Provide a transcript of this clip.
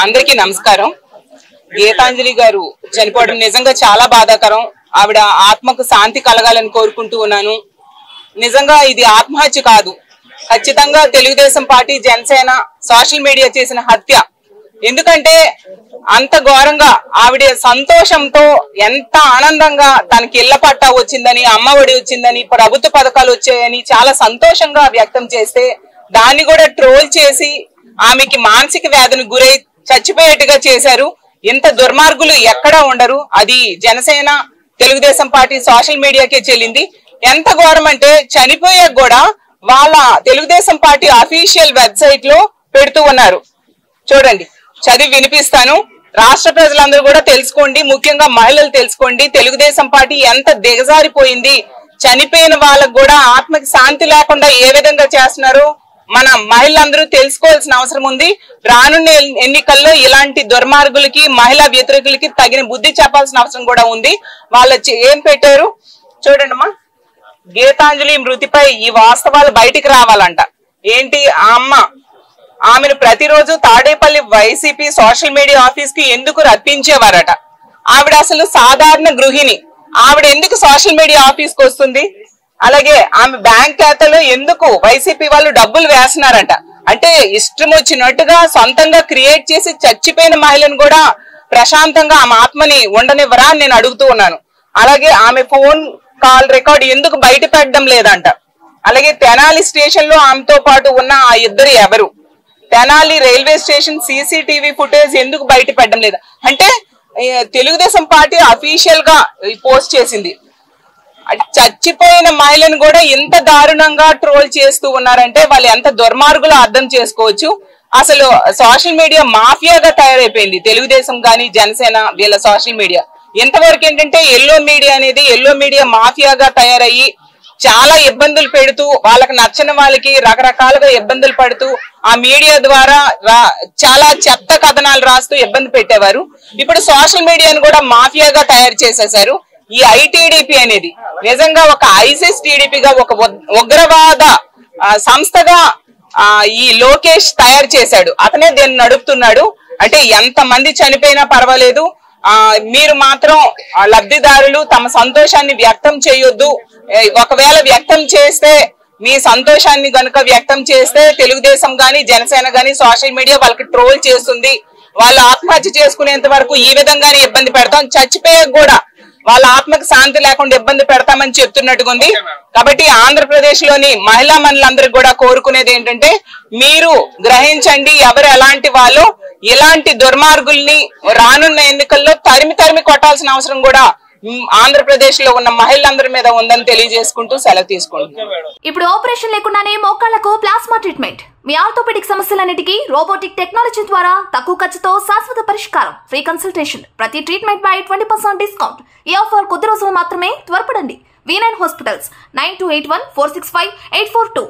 అందరికీ నమస్కారం. గీతాంజలి గారు చనిపోవడం నిజంగా చాలా బాధాకరం. ఆవిడ ఆత్మకు శాంతి కలగాలని కోరుకుంటూ ఉన్నాను. నిజంగా ఇది ఆత్మహత్య కాదు, ఖచ్చితంగా Telugu Desam party, Janasena, social media చేసిన హత్య. ఎందుకంటే అంత ఘోరంగా ఆవిడ సంతోషంతో ఎంత ఆనందంగా తనకి ఇళ్ల పట్టా వచ్చిందని, అమ్మఒడి వచ్చిందని, ప్రభుత్వ పథకాలు వచ్చాయని చాలా సంతోషంగా వ్యక్తం చేస్తే దాన్ని కూడా ట్రోల్ చేసి ఆమెకి మానసిక వ్యాధిని గురై చచ్చిపోయేట్టుగా చేశారు. ఇంత దుర్మార్గులు ఎక్కడా ఉండరు. అది జనసేన, తెలుగుదేశం పార్టీ, సోషల్ మీడియాకే చెల్లింది. ఎంత ఘోరం అంటే చనిపోయాక కూడా వాళ్ళ తెలుగుదేశం పార్టీ అఫీషియల్ వెబ్సైట్ లో పెడుతూ ఉన్నారు. చూడండి, చదివి వినిపిస్తాను. రాష్ట్ర ప్రజలందరూ కూడా తెలుసుకోండి, ముఖ్యంగా మహిళలు తెలుసుకోండి, తెలుగుదేశం పార్టీ ఎంత దిగజారిపోయింది. చనిపోయిన వాళ్ళకు కూడా ఆత్మకి శాంతి లేకుండా ఏ విధంగా చేస్తున్నారో మన మహిళలందరూ తెలుసుకోవాల్సిన అవసరం ఉంది. రానున్న ఎన్నికల్లో ఇలాంటి దుర్మార్గులకి, మహిళా వ్యతిరేకులకి తగిన బుద్ధి చెప్పాల్సిన అవసరం కూడా ఉంది. వాళ్ళు ఏం పెట్టారు చూడండి అమ్మా. గీతాంజలి మృతిపై ఈ వాస్తవాలు బయటికి రావాలంట. ఏంటి, ఆ అమ్మ ఆమెను ప్రతిరోజు Tadepalli YCP social media office కి ఎందుకు రప్పించేవారట. ఆవిడ అసలు సాధారణ గృహిణి, ఆవిడ ఎందుకు సోషల్ మీడియా ఆఫీస్ కి వస్తుంది? అలాగే ఆమె బ్యాంక్ ఖాతాలో ఎందుకు వైసీపీ వాళ్ళు డబ్బులు వేస్తున్నారంట. అంటే ఇష్టం వచ్చినట్టుగా సొంతంగా క్రియేట్ చేసి చచ్చిపోయిన మహిళను కూడా ప్రశాంతంగా ఆమె ఆత్మని ఉండనివ్వరా అని నేను అడుగుతూ ఉన్నాను. అలాగే ఆమె ఫోన్ కాల్ రికార్డ్ ఎందుకు బయట పెట్టడం లేదంట. అలాగే తెనాలి స్టేషన్ లో ఆమెతో పాటు ఉన్న ఆ ఇద్దరు ఎవరు? Tenali railway station CCTV footage ఎందుకు బయట పెట్టడం లేదు? అంటే తెలుగుదేశం పార్టీ అఫీషియల్ గా పోస్ట్ చేసింది. చచ్చిపోయిన మహిళను కూడా ఇంత దారుణంగా ట్రోల్ చేస్తూ ఉన్నారంటే వాళ్ళు ఎంత దుర్మార్గులో అర్థం చేసుకోవచ్చు. అసలు సోషల్ మీడియా మాఫియాగా తయారైపోయింది తెలుగుదేశం గాని, జనసేన, వీళ్ళ సోషల్ మీడియా. ఇంతవరకు ఏంటంటే ఎల్లో మీడియా అనేది ఎల్లో మీడియా మాఫియాగా తయారయ్యి చాలా ఇబ్బందులు పెడుతూ, వాళ్ళకి నచ్చని వాళ్ళకి రకరకాలుగా ఇబ్బందులు పడుతూ ఆ మీడియా ద్వారా చాలా చెత్త కథనాలు రాస్తూ ఇబ్బంది పెట్టేవారు. ఇప్పుడు సోషల్ మీడియాను కూడా మాఫియాగా తయారు చేసేశారు. ఈ ఐటీడీపీ అనేది నిజంగా ఒక ఐసిస్ టీడీపీగా, ఒక ఉగ్రవాద సంస్థగా ఈ లోకేష్ తయారు చేశాడు. అతనే దీన్ని నడుపుతున్నాడు. అంటే ఎంత మంది చనిపోయినా పర్వాలేదు, మీరు మాత్రం లబ్ధిదారులు తమ సంతోషాన్ని వ్యక్తం చేయొద్దు. ఒకవేళ వ్యక్తం చేస్తే, మీ సంతోషాన్ని గనుక వ్యక్తం చేస్తే తెలుగుదేశం గాని, జనసేన గాని, సోషల్ మీడియా వాళ్ళకి ట్రోల్ చేస్తుంది. వాళ్ళు ఆత్మహత్య చేసుకునేంత వరకు ఈ విధంగానే ఇబ్బంది పెడతాం, చచ్చిపోయాక కూడా వాళ్ళ ఆత్మకు శాంతి లేకుండా ఇబ్బంది పెడతామని చెప్తున్నట్టుగా ఉంది. కాబట్టి ఆంధ్రప్రదేశ్ లోని మహిళా మనులందరికీ కూడా కోరుకునేది ఏంటంటే, మీరు గ్రహించండి ఎవరు ఎలాంటి వాళ్ళు. ఇలాంటి దుర్మార్గుల్ని రానున్న ఎన్నికల్లో తరిమి కొట్టాల్సిన అవసరం కూడా ఆంధ్రప్రదేశ్ లో ఉన్న మహిళలందరి మీద ఉందని తెలియజేసుకుంటూ సెలవు తీసుకుంటున్నాం. ఇప్పుడు ఆపరేషన్ లేకుండానే మోకాళ్లకు ప్లాస్మా ట్రీట్మెంట్. మీ ఆర్థోపెడిక్ సమస్యలన్నిటికీ రోబోటిక్ టెక్నాలజీ ద్వారా తక్కువ ఖర్చుతో శాశ్వత పరిష్కారం. ఫ్రీ కన్సల్టేషన్, ప్రతి ట్రీట్మెంట్ పై 20% డిస్కౌంట్. ఈ ఆఫర్ కొద్ది రోజులు మాత్రమే. త్వరపడండి. V9 hospitals 9281465842.